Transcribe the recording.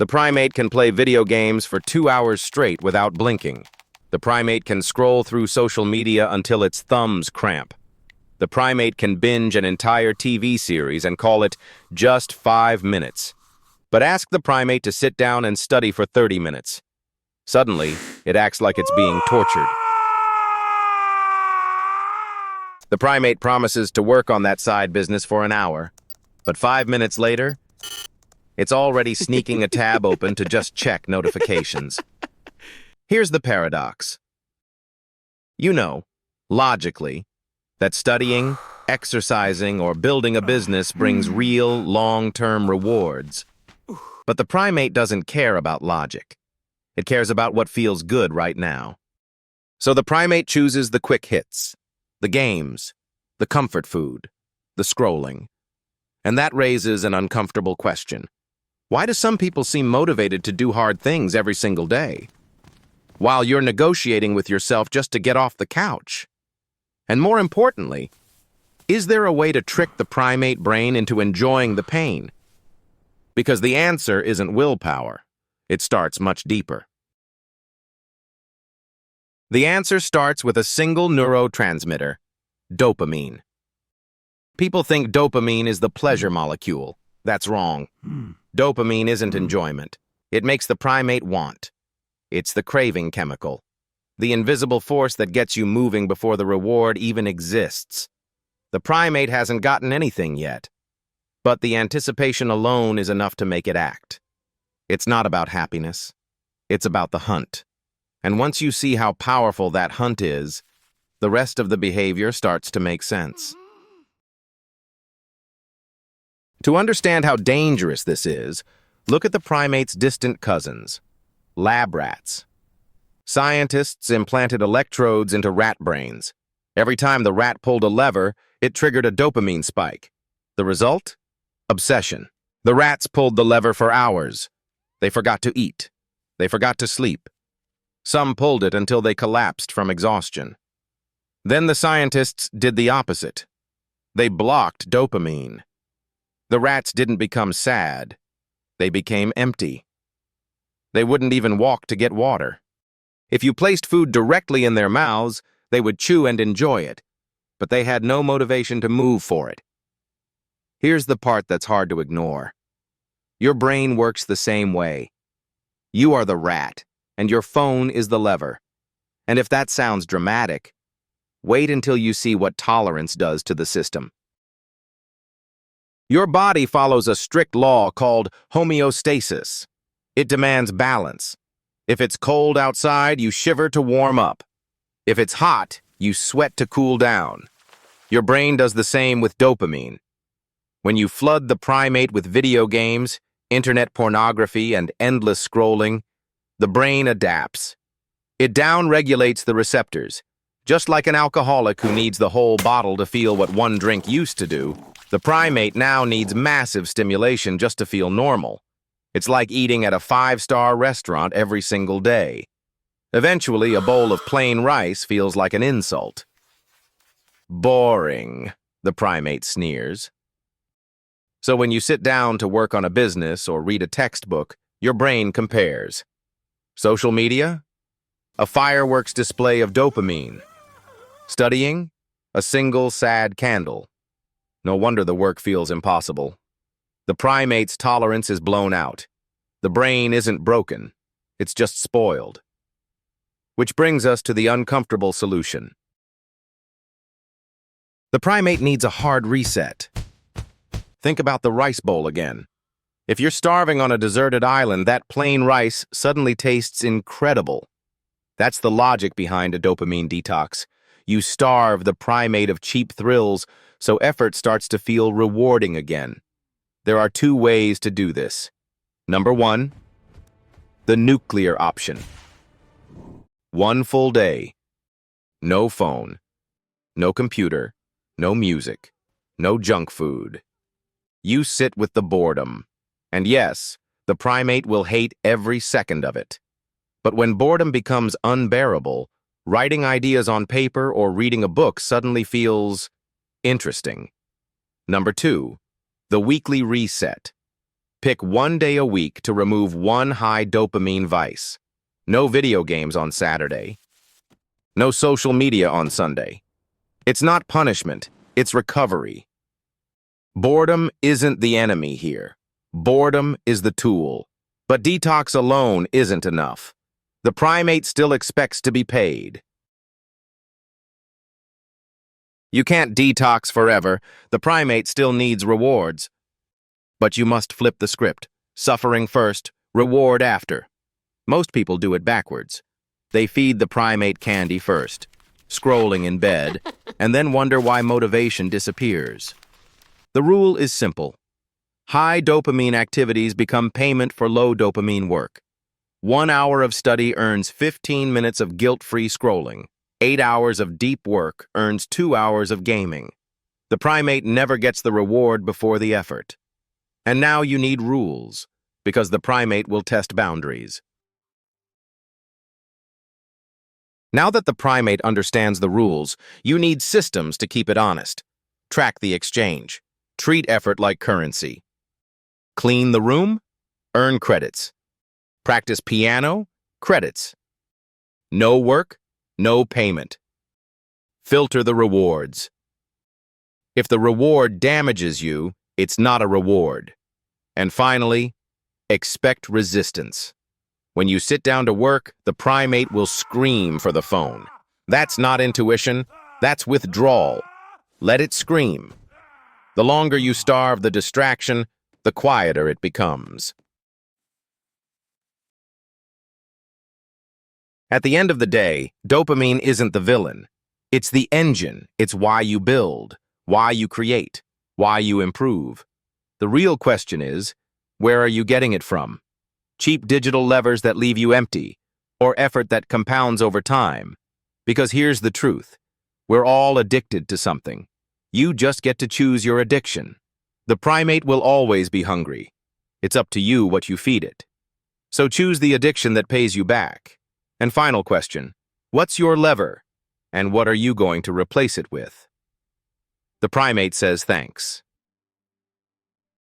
The primate can play video games for 2 hours straight without blinking. The primate can scroll through social media until its thumbs cramp. The primate can binge an entire TV series and call it just 5 minutes. But ask the primate to sit down and study for 30 minutes. Suddenly, it acts like it's being tortured. The primate promises to work on that side business for an hour, but 5 minutes later, it's already sneaking a tab open to just check notifications. Here's the paradox. You know, logically, that studying, exercising, or building a business brings real, long-term rewards. But the primate doesn't care about logic. It cares about what feels good right now. So the primate chooses the quick hits, the games, the comfort food, the scrolling. And that raises an uncomfortable question. Why do some people seem motivated to do hard things every single day, while you're negotiating with yourself just to get off the couch? And more importantly, is there a way to trick the primate brain into enjoying the pain? Because the answer isn't willpower. It starts much deeper. The answer starts with a single neurotransmitter, dopamine. People think dopamine is the pleasure molecule. That's wrong. Dopamine isn't enjoyment. It makes the primate want. It's the craving chemical, the invisible force that gets you moving before the reward even exists. The primate hasn't gotten anything yet, but the anticipation alone is enough to make it act. It's not about happiness. It's about the hunt. And once you see how powerful that hunt is, the rest of the behavior starts to make sense. To understand how dangerous this is, look at the primate's distant cousins, lab rats. Scientists implanted electrodes into rat brains. Every time the rat pulled a lever, it triggered a dopamine spike. The result? Obsession. The rats pulled the lever for hours. They forgot to eat. They forgot to sleep. Some pulled it until they collapsed from exhaustion. Then the scientists did the opposite. They blocked dopamine. The rats didn't become sad. They became empty. They wouldn't even walk to get water. If you placed food directly in their mouths, they would chew and enjoy it, but they had no motivation to move for it. Here's the part that's hard to ignore. Your brain works the same way. You are the rat, and your phone is the lever. And if that sounds dramatic, wait until you see what tolerance does to the system. Your body follows a strict law called homeostasis. It demands balance. If it's cold outside, you shiver to warm up. If it's hot, you sweat to cool down. Your brain does the same with dopamine. When you flood the primate with video games, internet pornography, and endless scrolling, the brain adapts. It down-regulates the receptors. Just like an alcoholic who needs the whole bottle to feel what one drink used to do, the primate now needs massive stimulation just to feel normal. It's like eating at a 5-star restaurant every single day. Eventually, a bowl of plain rice feels like an insult. Boring, the primate sneers. So when you sit down to work on a business or read a textbook, your brain compares. Social media? A fireworks display of dopamine. Studying? A single sad candle. No wonder the work feels impossible. The primate's tolerance is blown out. The brain isn't broken. It's just spoiled. Which brings us to the uncomfortable solution. The primate needs a hard reset. Think about the rice bowl again. If you're starving on a deserted island, that plain rice suddenly tastes incredible. That's the logic behind a dopamine detox. You starve the primate of cheap thrills, so effort starts to feel rewarding again. There are 2 ways to do this. Number 1, the nuclear option. 1 full day. No phone. No computer. No music. No junk food. You sit with the boredom. And yes, the primate will hate every second of it. But when boredom becomes unbearable, writing ideas on paper or reading a book suddenly feels interesting. Number 2, the weekly reset. Pick one day a week to remove one high dopamine vice. No video games on Saturday. No social media on Sunday. It's not punishment, it's recovery. Boredom isn't the enemy here. Boredom is the tool. But detox alone isn't enough. The primate still expects to be paid. You can't detox forever. The primate still needs rewards. But you must flip the script. Suffering first, reward after. Most people do it backwards. They feed the primate candy first, scrolling in bed, and then wonder why motivation disappears. The rule is simple. High dopamine activities become payment for low dopamine work. 1 hour of study earns 15 minutes of guilt-free scrolling. 8 hours of deep work earns 2 hours of gaming. The primate never gets the reward before the effort. And now you need rules, because the primate will test boundaries. Now that the primate understands the rules, you need systems to keep it honest. Track the exchange. Treat effort like currency. Clean the room? Earn credits. Practice piano? Credits. No work? No payment. Filter the rewards. If the reward damages you, it's not a reward. And finally, expect resistance. When you sit down to work, the primate will scream for the phone. That's not intuition, that's withdrawal. Let it scream. The longer you starve the distraction, the quieter it becomes. At the end of the day, dopamine isn't the villain. It's the engine. It's why you build, why you create, why you improve. The real question is, where are you getting it from? Cheap digital levers that leave you empty, or effort that compounds over time? Because here's the truth. We're all addicted to something. You just get to choose your addiction. The primate will always be hungry. It's up to you what you feed it. So choose the addiction that pays you back. And final question, what's your lever? And what are you going to replace it with? The primate says thanks.